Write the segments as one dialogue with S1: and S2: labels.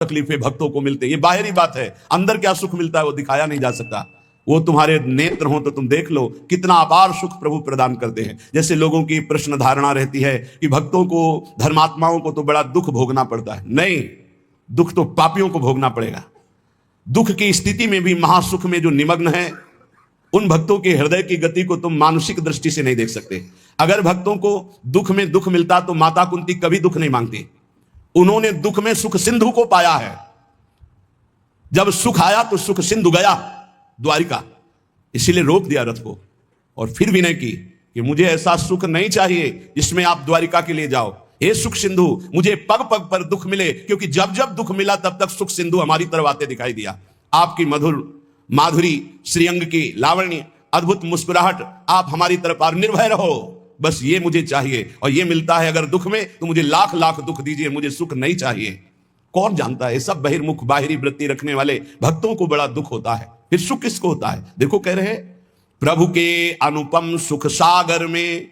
S1: तकलीफें भक्तों को मिलते हैं, ये बाहरी बात है। अंदर क्या सुख मिलता है वो दिखाया नहीं जा सकता। वो तुम्हारे नेत्र हो तो तुम देख लो कितना अपार सुख प्रभु प्रदान करते हैं। जैसे लोगों की प्रश्न धारणा रहती है कि भक्तों को, धर्मात्माओं को तो बड़ा दुख भोगना पड़ता है। नहीं, दुख तो पापियों को भोगना पड़ेगा। दुख की स्थिति में भी महासुख में जो निमग्न है, उन भक्तों के हृदय की गति को तुम मानसिक दृष्टि से नहीं देख सकते। अगर भक्तों को दुख में दुख मिलता तो माता कुंती कभी दुख नहीं मांगती। उन्होंने दुख में सुख सिंधु को पाया है। जब सुख आया तो सुख सिंधु गया द्वारिका, इसीलिए रोक दिया रथ को और फिर विनय की कि मुझे ऐसा सुख नहीं चाहिए जिसमें आप द्वारिका के लिए जाओ। हे सुख सिंधु, मुझे पग पग पर दुख मिले, क्योंकि जब जब दुख मिला तब तक सुख सिंधु हमारी तरफ आते दिखाई दिया। आपकी मधुर माधुरी, श्रीअंग की लावण्य, अद्भुत मुस्कुराहट, आप हमारी तरफ और निर्भय रहो, बस ये मुझे चाहिए। और ये मिलता है अगर दुख में तो मुझे लाख लाख दुख दीजिए, मुझे सुख नहीं चाहिए। कौन जानता है, सब बहिर्मुख बाहरी वृत्ति रखने वाले भक्तों को बड़ा दुख होता है। फिर सुख किसको होता है? देखो कह रहे हैं, प्रभु के अनुपम सुख सागर में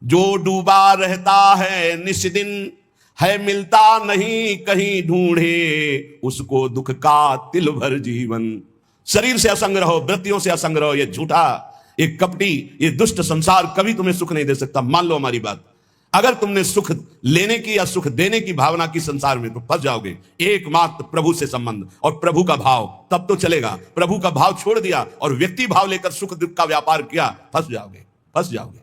S1: जो डूबा रहता है निस्दिन, है मिलता नहीं कहीं ढूंढे उसको दुख का तिल भर जीवन। शरीर से असंग रहो, वृत्तियों से असंग रहो। ये झूठा, ये कपटी, ये दुष्ट संसार कभी तुम्हें सुख नहीं दे सकता। मान लो हमारी बात। अगर तुमने सुख लेने की या सुख देने की भावना की संसार में, तो फंस जाओगे। एकमात्र प्रभु से संबंध और प्रभु का भाव, तब तो चलेगा। प्रभु का भाव छोड़ दिया और व्यक्ति भाव लेकर सुख दुख का व्यापार किया, फंस जाओगे, फंस जाओगे।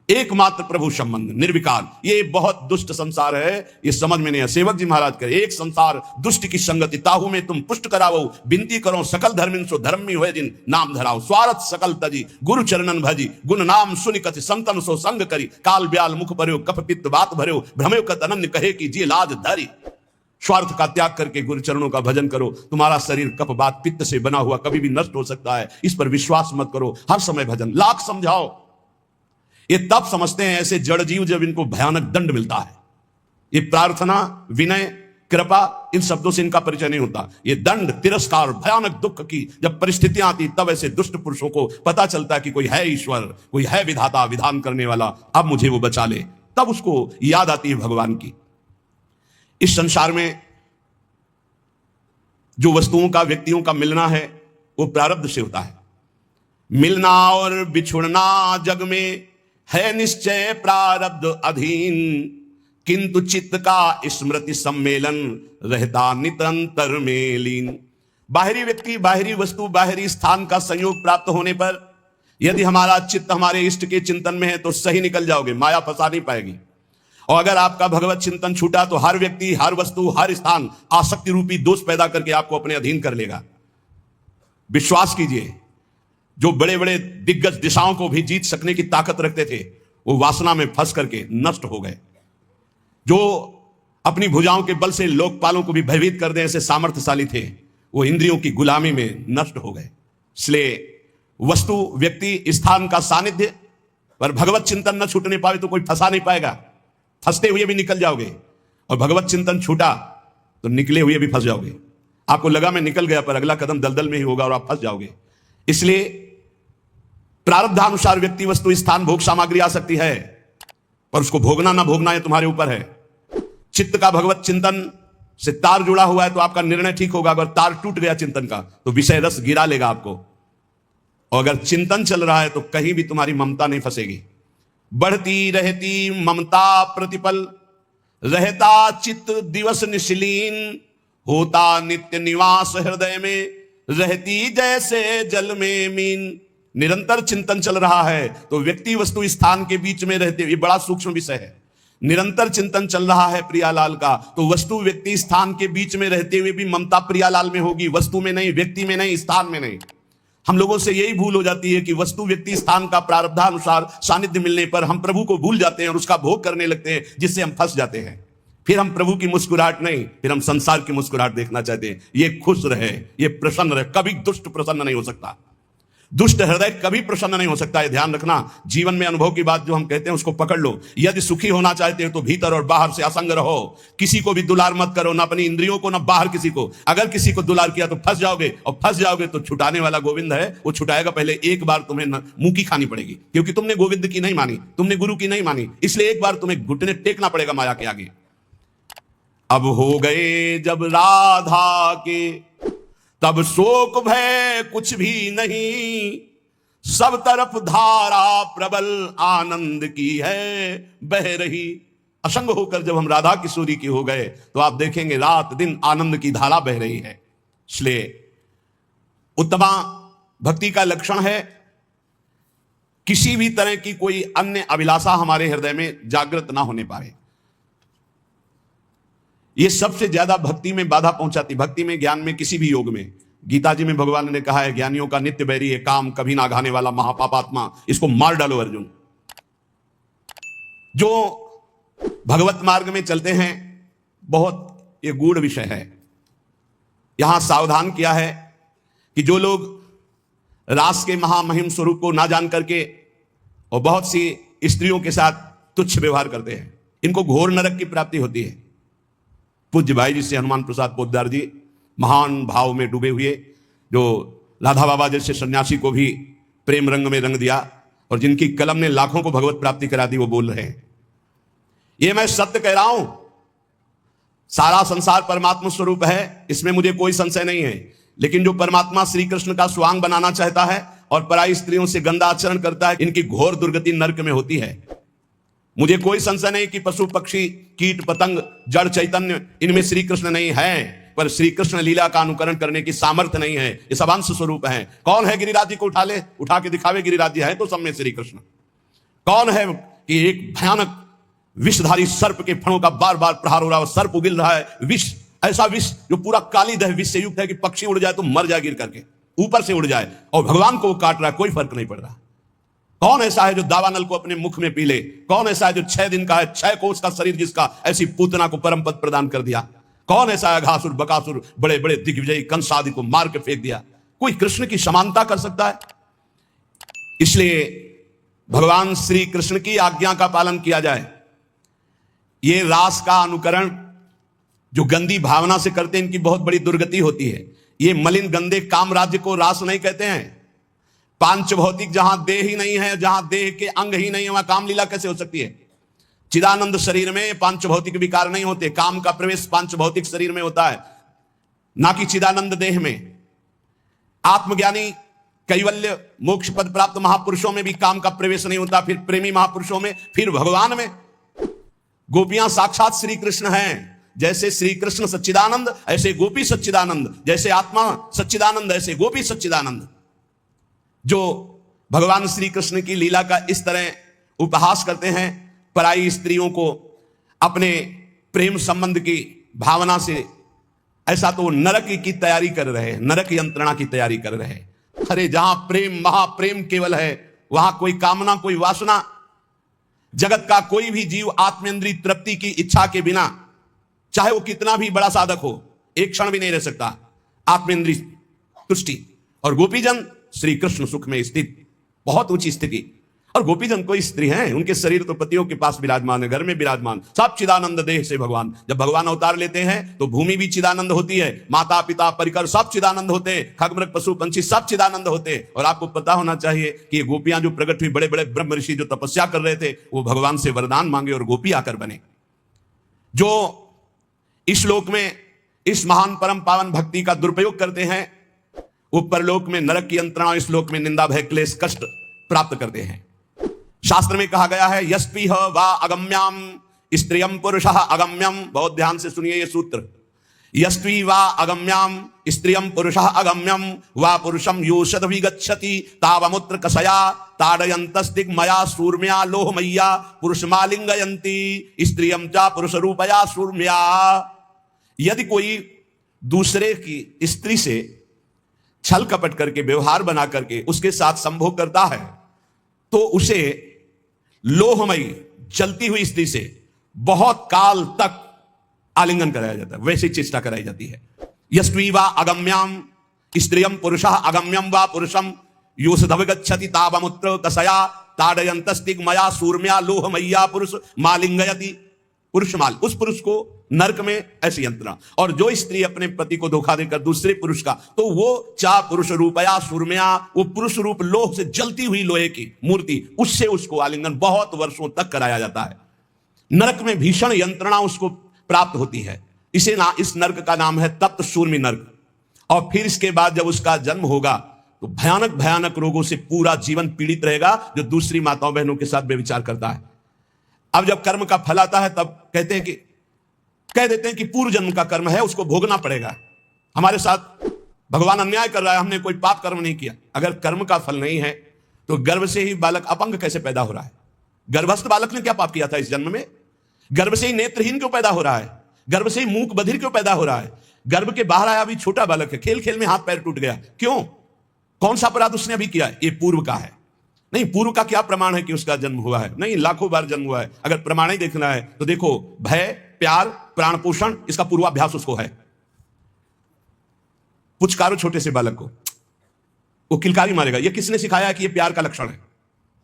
S1: एकमात्र प्रभु संबंध, निर्विकार। ये बहुत दुष्ट संसार है, ये समझ में नहीं है। सेवक जी महाराज कहे, एक संसार दुष्ट की संगति, ताहू में तुम पुष्ट करावो, बिनती करो सकल धर्मिन सो धर्मी हुए जिन नाम धराओ। स्वार्थ सकल तजी गुरु चरणन भजी, गुण नाम सुनि कति संतन सो संग करी। काल ब्याल मुख भर्यो कफ पित्त बात भर्यो, भ्रमयो कत अनन्य कहे कि जी लाज धरी। स्वार्थ का त्याग करके गुरु चरणों का भजन करो। तुम्हारा शरीर कफ बात पित्त से बना हुआ, कभी भी नष्ट हो सकता है, इस पर विश्वास मत करो। हर समय भजन, लाख समझाओ। ये तब समझते हैं ऐसे जड़ जीव जब इनको भयानक दंड मिलता है। ये प्रार्थना, विनय, कृपा, इन शब्दों से इनका परिचय नहीं होता। ये दंड, तिरस्कार, भयानक दुख की जब परिस्थितियां आती, तब ऐसे दुष्ट पुरुषों को पता चलता है कि कोई है ईश्वर, कोई है विधाता, विधान करने वाला, अब मुझे वो बचा ले। तब उसको याद आती है भगवान की। इस संसार में जो वस्तुओं का, व्यक्तियों का मिलना है, वो प्रारब्ध से होता है। मिलना और बिछुड़ना जग में है निश्चय प्रारब्ध अधीन, किंतु चित्त का स्मृति सम्मेलन रहता नितंतर में लीन। बाहरी व्यक्ति, बाहरी वस्तु, बाहरी स्थान का संयोग प्राप्त होने पर यदि हमारा चित्त हमारे इष्ट के चिंतन में है तो सही निकल जाओगे, माया फंसा नहीं पाएगी। और अगर आपका भगवत चिंतन छूटा तो हर व्यक्ति, हर वस्तु, हर स्थान आसक्ति रूपी दोष पैदा करके आपको अपने अधीन कर लेगा। विश्वास कीजिए, जो बड़े बड़े दिग्गज दिशाओं को भी जीत सकने की ताकत रखते थे, वो वासना में फंस करके नष्ट हो गए। जो अपनी भुजाओं के बल से लोकपालों को भी भयभीत कर दे ऐसे सामर्थ्यशाली थे, वो इंद्रियों की गुलामी में नष्ट हो गए। इसलिए वस्तु, व्यक्ति, स्थान का सानिध्य पर भगवत चिंतन न छूटने पावे तो कोई फंसा नहीं पाएगा। फंसते हुए भी निकल जाओगे, और भगवत चिंतन छूटा तो निकले हुए भी फंस जाओगे। आपको लगा मैं निकल गया, पर अगला कदम दलदल में ही होगा और आप फंस जाओगे। इसलिए प्रारब्धानुसार व्यक्ति, वस्तु, स्थान, भोग सामग्री आ सकती है, पर उसको भोगना ना भोगना ये तुम्हारे ऊपर है। चित्त का भगवत चिंतन से तार जुड़ा हुआ है तो आपका निर्णय ठीक होगा। अगर तार टूट गया चिंतन का तो विषय रस गिरा लेगा आपको। और अगर चिंतन चल रहा है तो कहीं भी तुम्हारी ममता नहीं फंसेगी। बढ़ती रहती ममता प्रतिपल, रहता चित्त दिवस निशिलीन, होता नित्य निवास हृदय में, रहती जैसे जल में मीन। निरंतर चिंतन चल रहा है तो व्यक्ति, वस्तु, स्थान के बीच में रहते हुए, बड़ा सूक्ष्म विषय है। निरंतर चिंतन चल रहा है प्रियालाल का तो वस्तु, व्यक्ति, स्थान के बीच में रहते हुए भी ममता प्रियालाल में होगी, वस्तु में नहीं, व्यक्ति में नहीं, स्थान में नहीं। हम लोगों से यही भूल हो जाती है कि वस्तु, व्यक्ति, स्थान का प्रारब्धानुसार सानिध्य मिलने पर हम प्रभु को भूल जाते हैं और उसका भोग करने लगते हैं, जिससे हम फंस जाते हैं। फिर हम प्रभु की मुस्कुराहट नहीं, फिर हम संसार की मुस्कुराहट देखना चाहते हैं। ये खुश रहे, ये प्रसन्न रहे। कभी दुष्ट प्रसन्न नहीं हो सकता, दुष्ट हृदय कभी प्रसन्न नहीं हो सकता। है ध्यान रखना। जीवन में अनुभव की बात जो हम कहते हैं उसको पकड़ लो। यदि सुखी होना चाहते हो तो भीतर और बाहर से असंग रहो। किसी को भी दुलार मत करो, ना अपनी इंद्रियों को, ना बाहर किसी को। अगर किसी को दुलार किया तो फंस जाओगे, और फंस जाओगे तो छुटाने वाला गोविंद है, वो छुटाएगा। पहले एक बार तुम्हें मुंह की खानी पड़ेगी, क्योंकि तुमने गोविंद की नहीं मानी, तुमने गुरु की नहीं मानी, इसलिए एक बार तुम्हें घुटने टेकना पड़ेगा माया के आगे। अब हो गए जब राधा के, तब शोक भय कुछ भी नहीं, सब तरफ धारा प्रबल आनंद की है बह रही। असंग होकर जब हम राधा किशोरी की हो गए तो आप देखेंगे रात दिन आनंद की धारा बह रही है। इसलिए उत्तमा भक्ति का लक्षण है किसी भी तरह की कोई अन्य अभिलाषा हमारे हृदय में जागृत ना होने पाए। यह सबसे ज्यादा भक्ति में बाधा पहुंचाती, भक्ति में, ज्ञान में, किसी भी योग में। गीता जी में भगवान ने कहा है ज्ञानियों का नित्य बैरी है काम, कभी ना घाने वाला महापापात्मा, इसको मार डालो अर्जुन। जो भगवत मार्ग में चलते हैं बहुत ये गूढ़ विषय है। यहां सावधान किया है कि जो लोग रास के महामहिम स्वरूप को ना जान करके और बहुत सी स्त्रियों के साथ तुच्छ व्यवहार करते हैं, इनको घोर नरक की प्राप्ति होती है। पूज्य भाई जी से हनुमान प्रसाद पोद्दार जी महान भाव में डूबे हुए, जो राधा बाबा जैसे सन्यासी को भी प्रेम रंग में रंग दिया और जिनकी कलम ने लाखों को भगवत प्राप्ति करा दी, वो बोल रहे हैं। ये मैं सत्य कह रहा हूं, सारा संसार परमात्मा स्वरूप है, इसमें मुझे कोई संशय नहीं है। लेकिन जो परमात्मा श्री कृष्ण का स्वांग बनाना चाहता है और पराई स्त्रियों से गंदा आचरण करता है, इनकी घोर दुर्गति नरक में होती है। मुझे कोई संशय नहीं कि पशु पक्षी कीट पतंग जड़ चैतन्य इनमें श्री कृष्ण नहीं है, पर श्री कृष्ण लीला का अनुकरण करने की सामर्थ्य नहीं है। ये सब अंश स्वरूप है। कौन है गिरिराज जी को उठा ले, उठा के दिखावे गिरिराज जी है तो सब में श्री कृष्ण। कौन है कि एक भयानक विषधारी सर्प के फणों का बार बार प्रहार हो रहा है, सर्प उगिल रहा है, विष, ऐसा विष जो पूरा काली दह विष से युक्त है कि पक्षी उड़ जाए तो मर जाए गिर करके, ऊपर से उड़ जाए, और भगवान को वो काट रहा है, कोई फर्क नहीं पड़ रहा। कौन ऐसा है जो दावानल को अपने मुख में पी ले? कौन ऐसा है जो 6 दिन का है, 6 कोस का शरीर जिसका, ऐसी पूतना को परम पद प्रदान कर दिया? कौन ऐसा है घासुर बकासुर बड़े बड़े दिग्विजयी कंस आदि को मार के फेंक दिया? कोई कृष्ण की समानता कर सकता है? इसलिए भगवान श्री कृष्ण की आज्ञा का पालन किया जाए। ये रास का अनुकरण जो गंदी भावना से करते हैं, इनकी बहुत बड़ी दुर्गति होती है। ये मलिन गंदे काम राज्य को रास नहीं कहते हैं। पांच भौतिक, जहां देह ही नहीं है, जहां देह के अंग ही नहीं है, वहां काम लीला कैसे हो सकती है? चिदानंद शरीर में पांच भौतिक विकार नहीं होते। काम का प्रवेश पांच भौतिक शरीर में होता है, ना कि चिदानंद देह में। आत्मज्ञानी कैवल्य मोक्ष पद प्राप्त महापुरुषों में भी काम का प्रवेश नहीं होता, फिर प्रेमी महापुरुषों में, फिर भगवान में। गोपियां साक्षात श्री कृष्ण हैं। जैसे श्री कृष्ण सच्चिदानंद ऐसे गोपी सच्चिदानंद, जैसे आत्मा सच्चिदानंद ऐसे गोपी सच्चिदानंद। जो भगवान श्री कृष्ण की लीला का इस तरह उपहास करते हैं, पराई स्त्रियों को अपने प्रेम संबंध की भावना से, ऐसा तो नरक की तैयारी कर रहे हैं, नरक यंत्रणा की तैयारी कर रहे हैं। अरे जहां प्रेम महाप्रेम केवल है, वहां कोई कामना कोई वासना, जगत का कोई भी जीव आत्मेंद्रिय तृप्ति की इच्छा के बिना, चाहे वो कितना भी बड़ा साधक हो, एक क्षण भी नहीं रह सकता आत्मेंद्रिय तुष्टि। और गोपीजन श्री कृष्ण सुख में स्थित, बहुत ऊंची स्थिति। और गोपीजन कोई स्त्री हैं, उनके शरीर तो पतियों के पास विराजमान है, घर में विराजमान, सब चिदानंद देह से भगवान। जब भगवान अवतार लेते हैं तो भूमि भी चिदानंद होती है, माता पिता परिकर सब चिदानंद होते, खगमृग पशु पंछी सब चिदानंद होते। और आपको पता होना चाहिए कि ये गोपियां जो प्रकट हुई, बड़े बड़े ब्रह्म ऋषि जो तपस्या कर रहे थे, वो भगवान से वरदान मांगे और गोपी आकर बने। जो इस लोक में इस महान परम पावन भक्ति का दुरुपयोग करते हैं, वो परलोक में नरक की यंत्रणा, इस लोक में निंदा भय क्लेश कष्ट प्राप्त करते हैं। शास्त्र में कहा गया है, यस्पीह वा अगम्याम स्त्रियम पुरुषः अगम्यम। बहुत ध्यान से सुनिए ये सूत्र। यस्वी वा अगम्याम स्त्रियम पुरुषः अगम्यम वा पुरुषम योषद विगच्छति तावमुत्र कसया ताडयन्तस्तिग्मया सूर्म्या लोहमय्या पुरुषमालिंगयन्ति स्त्रियम च पुरुष रूपया सूर्म्या। यदि कोई दूसरे की स्त्री से छल कपट करके, व्यवहार बना करके उसके साथ संभोग करता है, तो उसे लोहमयी जलती हुई स्त्री से बहुत काल तक आलिंगन कराया जाता है, वैसी चेष्टा कराई जाती है। यस्वी वा अगम्याम स्त्रियम पुरुषः अगम्यम वा पुरुषम योषधवगच्छति तावमुत्र कसया ताडयन्तस्तिग्मया सूर्म्या लोहमय्या पुरुष मालिंगयति। पुरुष माल, उस पुरुष को नरक में ऐसी यंत्रणा। और जो स्त्री अपने पति को धोखा देकर दूसरे पुरुष का, तो वो चा पुरुष रूपया सूर्म्या, वो पुरुष रूप लोह से जलती हुई लोहे की मूर्ति, उससे उसको आलिंगन बहुत वर्षों तक कराया जाता है। नरक में भीषण यंत्रणा उसको प्राप्त होती है। इस नर्क का नाम है तप्त शूर्मी नर्क। और फिर इसके बाद जब उसका जन्म होगा तो भयानक भयानक रोगों से पूरा जीवन पीड़ित रहेगा, जो दूसरी माताओं बहनों के साथ व्यभिचार करता है। अब जब कर्म का फल आता है तब कह देते हैं कि पूर्व जन्म का कर्म है, उसको भोगना पड़ेगा। हमारे साथ भगवान अन्याय कर रहा है, हमने कोई पाप कर्म नहीं किया। अगर कर्म का फल नहीं है तो गर्भ से ही बालक अपंग कैसे पैदा हो रहा है? गर्भस्थ बालक ने क्या पाप किया था इस जन्म में? गर्भ से ही नेत्रहीन क्यों पैदा हो रहा है? गर्भ से ही मूक बधिर क्यों पैदा हो रहा है? गर्भ के बाहर आया अभी छोटा बालक है, खेल खेल में हाथ पैर टूट गया, क्यों? कौन सा अपराध उसने अभी किया? ये पूर्व का है। नहीं, पूर्व का क्या प्रमाण है कि उसका जन्म हुआ है? नहीं, लाखों बार जन्म हुआ है। अगर प्रमाण ही देखना है तो देखो, भय, प्यार, प्राण पोषण, इसका पूर्वाभ्यास उसको है। पुचकारो छोटे से बालक को, वो किलकारी मारेगा। ये किसने सिखाया कि ये प्यार का लक्षण है?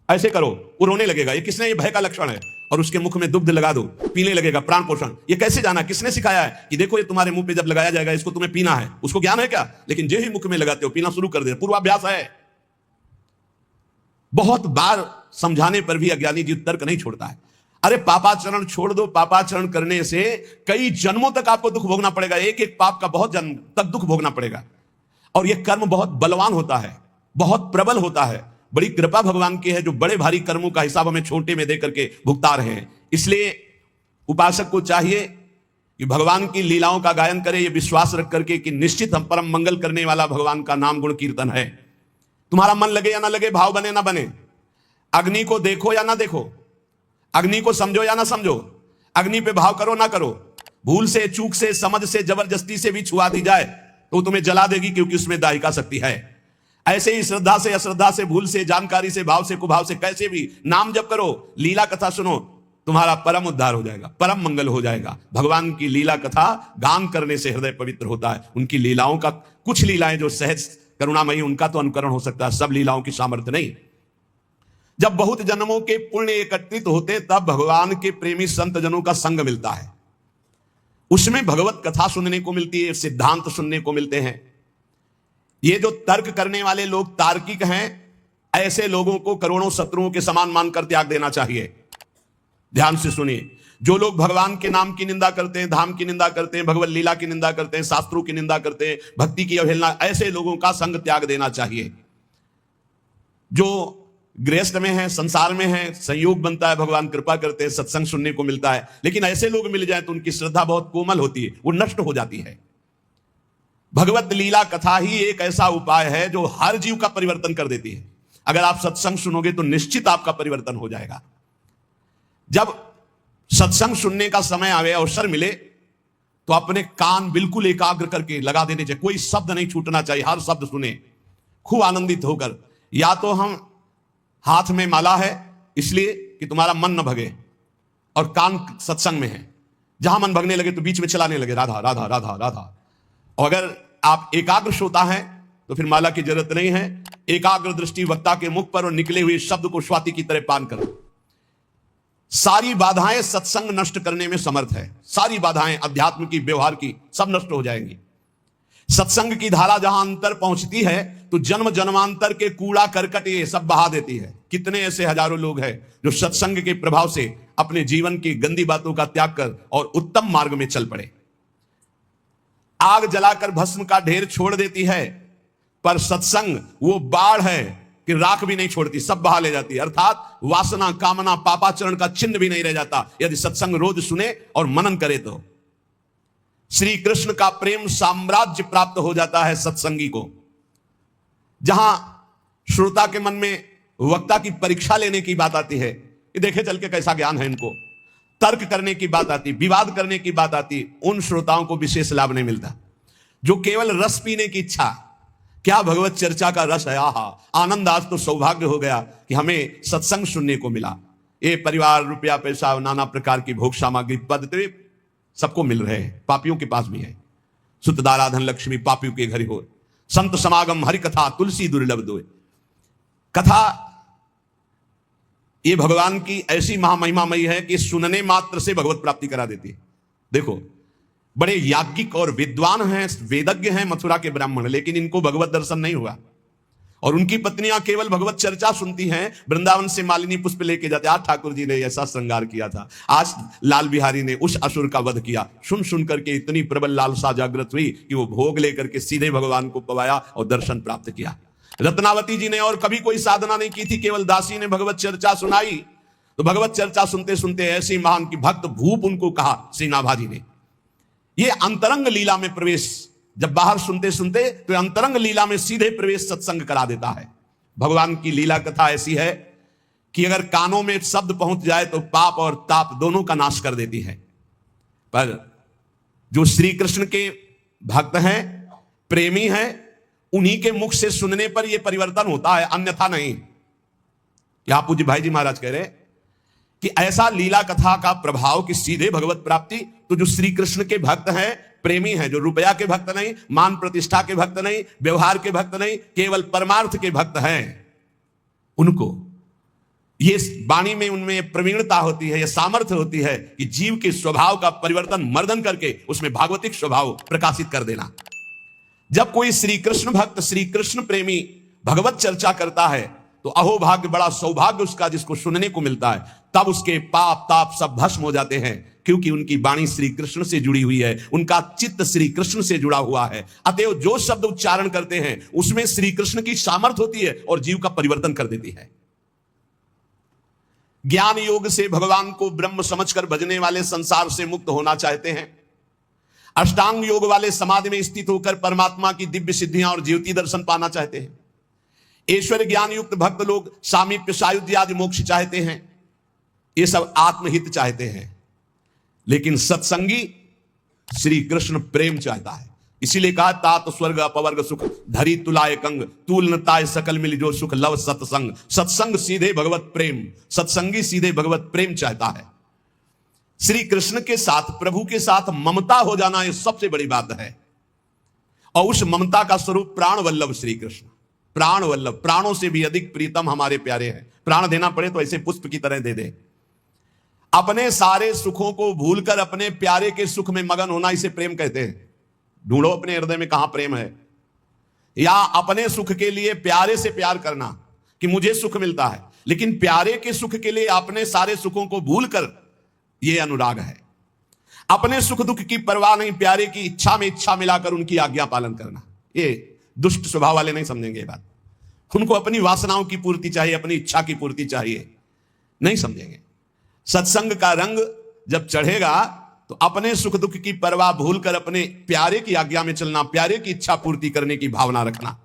S1: ऐसे करो, वो रोने लगेगा। ये किसने? ये भय का लक्षण है। और उसके मुख में दुग्ध लगा दो, पीने लगेगा, प्राण पोषण। ये कैसे जाना? किसने सिखाया है कि देखो ये तुम्हारे मुंह पे जब लगाया जाएगा इसको तुम्हें पीना है? उसको ज्ञान है क्या? लेकिन जो ही मुख में लगाते हो पीना शुरू कर दे, पूर्वाभ्यास है। बहुत बार समझाने पर भी अज्ञानी जी तर्क नहीं छोड़ता है। अरे पापाचरण छोड़ दो, पापाचरण करने से कई जन्मों तक आपको दुख भोगना पड़ेगा। एक एक पाप का बहुत जन्म तक दुख भोगना पड़ेगा। और यह कर्म बहुत बलवान होता है, बहुत प्रबल होता है। बड़ी कृपा भगवान की है जो बड़े भारी कर्मों का हिसाब हमें छोटे में दे करके भुगता रहे हैं। इसलिए उपासक को चाहिए कि भगवान की लीलाओं का गायन करे, ये विश्वास रख करके कि निश्चित हम परम मंगल करने वाला भगवान का नाम गुण कीर्तन है। तुम्हारा मन लगे या ना लगे, भाव बने ना बने, अग्नि को देखो या ना देखो, अग्नि को समझो या ना समझो, अग्नि पे भाव करो ना करो, भूल से, चूक से, समझ से, जबरदस्ती से भी छुआ दी जाए तो तुम्हें जला देगी, क्योंकि उसमें दाहिका शक्ति है। ऐसे ही श्रद्धा से, अश्रद्धा से, भूल से, जानकारी से, भाव से, कुभाव से, कैसे भी नाम जप करो, लीला कथा सुनो, तुम्हारा परम उद्धार हो जाएगा, परम मंगल हो जाएगा। भगवान की लीला कथा गान करने से हृदय पवित्र होता है। उनकी लीलाओं का, कुछ लीलाएं जो सहज करुणामयी, उनका तो अनुकरण हो सकता है, सब लीलाओं की सामर्थ्य नहीं। जब बहुत जन्मों के पुण्य एकत्रित होते तब भगवान के प्रेमी संत जनों का संग मिलता है। उसमें भगवत कथा सुनने को मिलती है, सिद्धांत सुनने को मिलते हैं। ये जो तर्क करने वाले लोग तार्किक हैं, ऐसे लोगों को करोड़ों शत्रुओं के समान मानकर त्याग देना चाहिए। ध्यान से सुनिए, जो लोग भगवान के नाम की निंदा करते हैं, धाम की निंदा करते हैं, भगवत लीला की निंदा करते हैं, शास्त्रों की निंदा करते हैं, भक्ति की अवहेलना, ऐसे लोगों का संग त्याग देना चाहिए। जो गृहस्थ में है, संसार में है, संयोग बनता है, भगवान कृपा करते हैं, सत्संग सुनने को मिलता है, लेकिन ऐसे लोग मिल जाए तो उनकी श्रद्धा बहुत कोमल होती है, वो नष्ट हो जाती है। भगवत लीला कथा ही एक ऐसा उपाय है जो हर जीव का परिवर्तन कर देती है। अगर आप सत्संग सुनोगे तो निश्चित आपका परिवर्तन हो जाएगा। जब सत्संग सुनने का समय आवे, अवसर मिले, तो अपने कान बिल्कुल एकाग्र करके लगा देने चाहिए, कोई शब्द नहीं छूटना चाहिए, हर शब्द सुने खूब आनंदित होकर। या तो हम हाथ में माला है इसलिए कि तुम्हारा मन न भगे, और कान सत्संग में है, जहां मन भगने लगे तो बीच में चलाने लगे राधा राधा राधा राधा। और अगर आप एकाग्र श्रोता हैं तो फिर माला की जरूरत नहीं है। एकाग्र दृष्टि वक्ता के मुख पर और निकले हुए शब्द को स्वाति की तरह पान करो। सारी बाधाएं सत्संग नष्ट करने में समर्थ है। सारी बाधाएं अध्यात्म की, व्यवहार की, सब नष्ट हो जाएंगी। सत्संग की धारा जहां अंतर पहुंचती है तो जन्म जन्मांतर के कूड़ा करकट ये सब बहा देती है। कितने ऐसे हजारों लोग हैं जो सत्संग के प्रभाव से अपने जीवन की गंदी बातों का त्याग कर और उत्तम मार्ग में चल पड़े। आग जलाकर भस्म का ढेर छोड़ देती है, पर सत्संग वो बाढ़ है कि राख भी नहीं छोड़ती, सब बहा ले जाती है। अर्थात वासना, कामना, पापाचरण का चिन्ह भी नहीं रह जाता यदि सत्संग रोज सुने और मनन करे तो। श्री कृष्ण का प्रेम साम्राज्य प्राप्त हो जाता है सत्संगी को। जहां श्रोता के मन में वक्ता की परीक्षा लेने की बात आती है, ये देखे चल के कैसा ज्ञान है इनको, तर्क करने की बात आती, विवाद करने की बात आती, उन श्रोताओं को विशेष लाभ नहीं मिलता। जो केवल रस पीने की इच्छा, क्या भगवत चर्चा का रस है, आहा आनंद, आज तो सौभाग्य हो गया कि हमें सत्संग सुनने को मिला। ये परिवार, रुपया, पैसा, नाना प्रकार की भोग सामग्री, पद सबको मिल रहे हैं, पापियों के पास भी है। सुतदाराधन लक्ष्मी पापियों के घर हो, संत समागम हरि कथा तुलसी दुर्लभ दोय। कथा ये भगवान की ऐसी महामहिमामयी है कि सुनने मात्र से भगवत प्राप्ति करा देती है। देखो, बड़े याज्ञिक और विद्वान हैं, वेदज्ञ हैं मथुरा के ब्राह्मण, लेकिन इनको भगवत दर्शन नहीं हुआ। और उनकी पत्नियां केवल भगवत चर्चा सुनती हैं। वृंदावन से मालिनी पुष्प लेके जाते, आज ठाकुर जी ने ऐसा श्रृंगार किया था, आज लाल बिहारी ने उस असुर का वध किया। सुन सुन करके इतनी प्रबल लालसा जागृत हुई कि वो भोग लेकर के सीधे भगवान को पवाया और दर्शन प्राप्त किया। रत्नावती जी ने और कभी कोई साधना नहीं की थी, केवल दासी ने भगवत चर्चा सुनाई, तो भगवत चर्चा सुनते सुनते ऐसी महान की भक्त भूप उनको कहा श्री नाभाजी ने। ये अंतरंग लीला में प्रवेश, जब बाहर सुनते सुनते तो अंतरंग लीला में सीधे प्रवेश सत्संग करा देता है। भगवान की लीला कथा ऐसी है कि अगर कानों में शब्द पहुंच जाए तो पाप और ताप दोनों का नाश कर देती है। पर जो श्री कृष्ण के भक्त हैं, प्रेमी हैं, उन्हीं के मुख से सुनने पर यह परिवर्तन होता है, अन्यथा नहीं। यहां पूज्य भाई जी महाराज कह रहे कि ऐसा लीला कथा का प्रभाव कि सीधे भगवत प्राप्ति। तो जो श्री कृष्ण के भक्त हैं, प्रेमी हैं, जो रुपया के भक्त नहीं, मान प्रतिष्ठा के भक्त नहीं, व्यवहार के भक्त नहीं, केवल परमार्थ के भक्त हैं, उनको ये वाणी में उनमें प्रवीणता होती है, यह सामर्थ्य होती है कि जीव के स्वभाव का परिवर्तन मर्दन करके उसमें भागवतिक स्वभाव प्रकाशित कर देना। जब कोई श्री कृष्ण भक्त, श्री कृष्ण प्रेमी भगवत चर्चा करता है तो अहोभाग्य, बड़ा सौभाग्य उसका जिसको सुनने को मिलता है। तब उसके पाप ताप सब भस्म हो जाते हैं, क्योंकि उनकी वाणी श्री कृष्ण से जुड़ी हुई है, उनका चित्त श्री कृष्ण से जुड़ा हुआ है। अतएव जो शब्द उच्चारण करते हैं उसमें श्री कृष्ण की सामर्थ्य होती है और जीव का परिवर्तन कर देती है। ज्ञान योग से भगवान को ब्रह्म समझकर भजने वाले संसार से मुक्त होना चाहते हैं। अष्टांग योग वाले समाधि में स्थित होकर परमात्मा की दिव्य सिद्धियां और ज्योति दर्शन पाना चाहते हैं। ऐश्वर्य ज्ञान युक्त भक्त लोग सामीप्य सायुज्य आदि मोक्ष चाहते हैं। ये सब आत्महित चाहते हैं। लेकिन सत्संगी श्री कृष्ण प्रेम चाहता है। इसीलिए कहा तात स्वर्ग अपवर्ग सुख धरी तुलाय कंग तूल न ताय सकल मिल जो सुख लव सत्संग। सत्संग सीधे भगवत प्रेम, सत्संगी सीधे भगवत प्रेम चाहता है। श्री कृष्ण के साथ, प्रभु के साथ ममता हो जाना यह सबसे बड़ी बात है। और उस ममता का स्वरूप प्राण वल्लभ श्री कृष्ण, प्राण वल्लभ, प्राणों से भी अधिक प्रीतम हमारे प्यारे हैं। प्राण देना पड़े तो ऐसे पुष्प की तरह दे दे। अपने सारे सुखों को भूलकर अपने प्यारे के सुख में मगन होना, इसे प्रेम कहते हैं। ढूंढो अपने हृदय में कहां प्रेम है। या अपने सुख के लिए प्यारे से प्यार करना कि मुझे सुख मिलता है, लेकिन प्यारे के सुख के लिए अपने सारे सुखों को भूलकर, यह अनुराग है। अपने सुख दुख की परवाह नहीं, प्यारे की इच्छा में इच्छा मिलाकर उनकी आज्ञा पालन करना। ये दुष्ट स्वभाव वाले नहीं समझेंगे ये बात। उनको अपनी वासनाओं की पूर्ति चाहिए, अपनी इच्छा की पूर्ति चाहिए, नहीं समझेंगे। सत्संग का रंग जब चढ़ेगा तो अपने सुख दुख की परवाह भूलकर अपने प्यारे की आज्ञा में चलना, प्यारे की इच्छा पूर्ति करने की भावना रखना।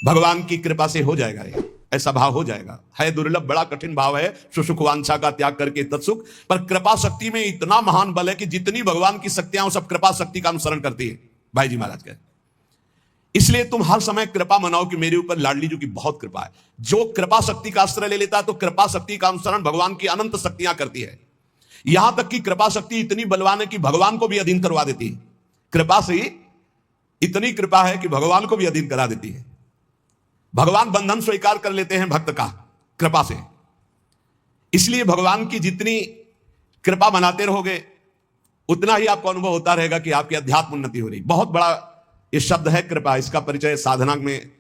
S1: भगवान की कृपा से हो जाएगा, ये ऐसा भाव हो जाएगा। है दुर्लभ, बड़ा कठिन भाव है, सुसुख वांछा का त्याग करके तत्सुख। पर कृपा शक्ति में इतना महान बल है कि जितनी भगवान की शक्तियां सब कृपा शक्ति का अनुसरण करती है। भाई जी महाराज कहे, इसलिए तुम हर समय कृपा मनाओ कि मेरे ऊपर लाडली जी की बहुत कृपा है। जो कृपा शक्ति का आश्रय ले लेता है तो कृपा शक्ति का अनुसरण भगवान की अनंत शक्तियां करती है। यहां तक कि कृपा शक्ति इतनी बलवान है कि भगवान को भी अधीन करवा देती है। कृपा से इतनी कृपा है कि भगवान को भी अधीन करा देती है। भगवान बंधन स्वीकार कर लेते हैं भक्त का कृपा से। इसलिए भगवान की जितनी कृपा मनाते रहोगे उतना ही आपको अनुभव होता रहेगा कि आपकी अध्यात्म उन्नति हो रही। बहुत बड़ा ये शब्द है कृपा। इसका परिचय साधना में,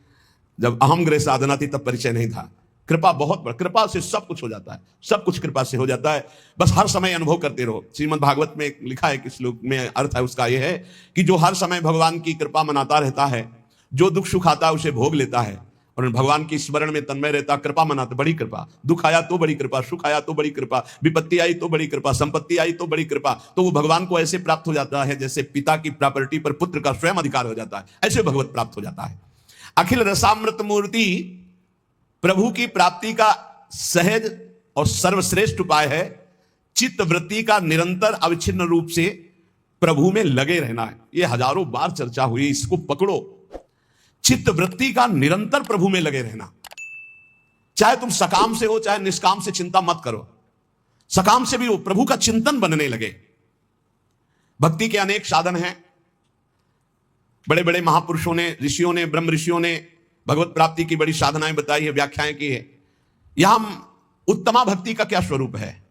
S1: जब अहम ग्रह साधना थी तब परिचय नहीं था। कृपा बहुत बड़ा, कृपा से सब कुछ हो जाता है, सब कुछ कृपा से हो जाता है। बस हर समय अनुभव करते रहो। श्रीमद् भागवत में लिखा है कि श्लोक में अर्थ है उसका यह है कि जो हर समय भगवान की कृपा मनाता रहता है, जो दुख सुख आता है उसे भोग लेता है और भगवान की स्मरण में तन्मय रहता, कृपा मनाता, बड़ी कृपा। दुख आया तो बड़ी कृपा, सुख आया तो बड़ी कृपा, विपत्ति आई तो बड़ी कृपा, संपत्ति आई तो बड़ी कृपा। तो वो भगवान को ऐसे प्राप्त हो जाता है जैसे पिता की प्रॉपर्टी पर पुत्र का स्वयं अधिकार हो जाता है, ऐसे भगवत प्राप्त हो जाता है। अखिल रसामृत मूर्ति प्रभु की प्राप्ति का सहज और सर्वश्रेष्ठ उपाय है। चित्त वृत्ति का निरंतर अविच्छिन्न रूप से प्रभु में लगे रहना है। ये हजारों बार चर्चा हुई, इसको पकड़ो। चित्त वृत्ति का निरंतर प्रभु में लगे रहना। चाहे तुम सकाम से हो चाहे निष्काम से, चिंता मत करो। सकाम से भी हो, प्रभु का चिंतन बनने लगे। भक्ति के अनेक साधन हैं। बड़े बड़े महापुरुषों ने, ऋषियों ने, ब्रह्म ऋषियों ने भगवत प्राप्ति की बड़ी साधनाएं बताई है, व्याख्याएं की है। यहां उत्तमा भक्ति का क्या स्वरूप है,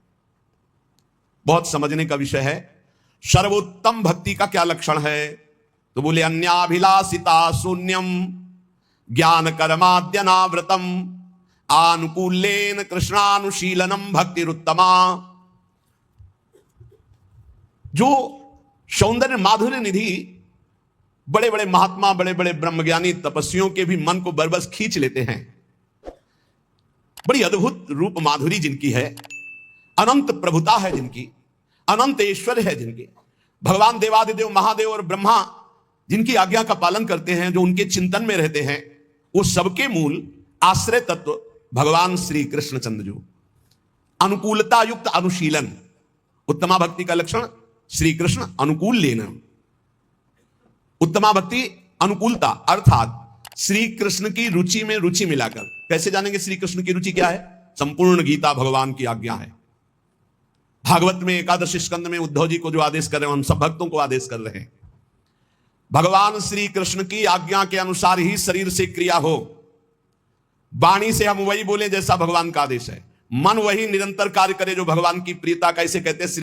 S1: बहुत समझने का विषय है। सर्वोत्तम भक्ति का क्या लक्षण है, तो बोले अन्याभिलाषिता शून्यम ज्ञान कर्माद्यनावृतम आनुकूल्येन कृष्णानुशीलनम भक्तिरुत्तमा। जो सौंदर्य माधुर्य निधि बड़े बड़े महात्मा, बड़े बड़े ब्रह्मज्ञानी तपस्वियों के भी मन को बरबस खींच लेते हैं। बड़ी अद्भुत रूप माधुरी जिनकी है, अनंत प्रभुता है जिनकी, अनंत ऐश्वर्य है जिनके। भगवान देवादिदेव महादेव और ब्रह्मा जिनकी आज्ञा का पालन करते हैं, जो उनके चिंतन में रहते हैं, वो सबके मूल आश्रय तत्व भगवान श्री कृष्णचंद्र। जो अनुकूलता युक्त अनुशीलन, उत्तमा भक्ति का लक्षण श्री कृष्ण अनुकूल लेना। उत्तमा भक्ति अनुकूलता अर्थात श्री कृष्ण की रुचि में रुचि मिलाकर। कैसे जानेंगे श्री कृष्ण की रुचि क्या है? संपूर्ण गीता भगवान की आज्ञा है। भागवत में एकादश स्कंद में उद्धव जी को जो आदेश कर रहे हैं, हम सब भक्तों को आदेश कर रहे हैं, भगवान श्री कृष्ण की आज्ञा के अनुसार ही शरीर से क्रिया हो। वाणी से हम वही बोले जैसा भगवान का आदेश है, मन वही निरंतर कार्य करे जो भगवान की प्रियता का, इसे कहते हैं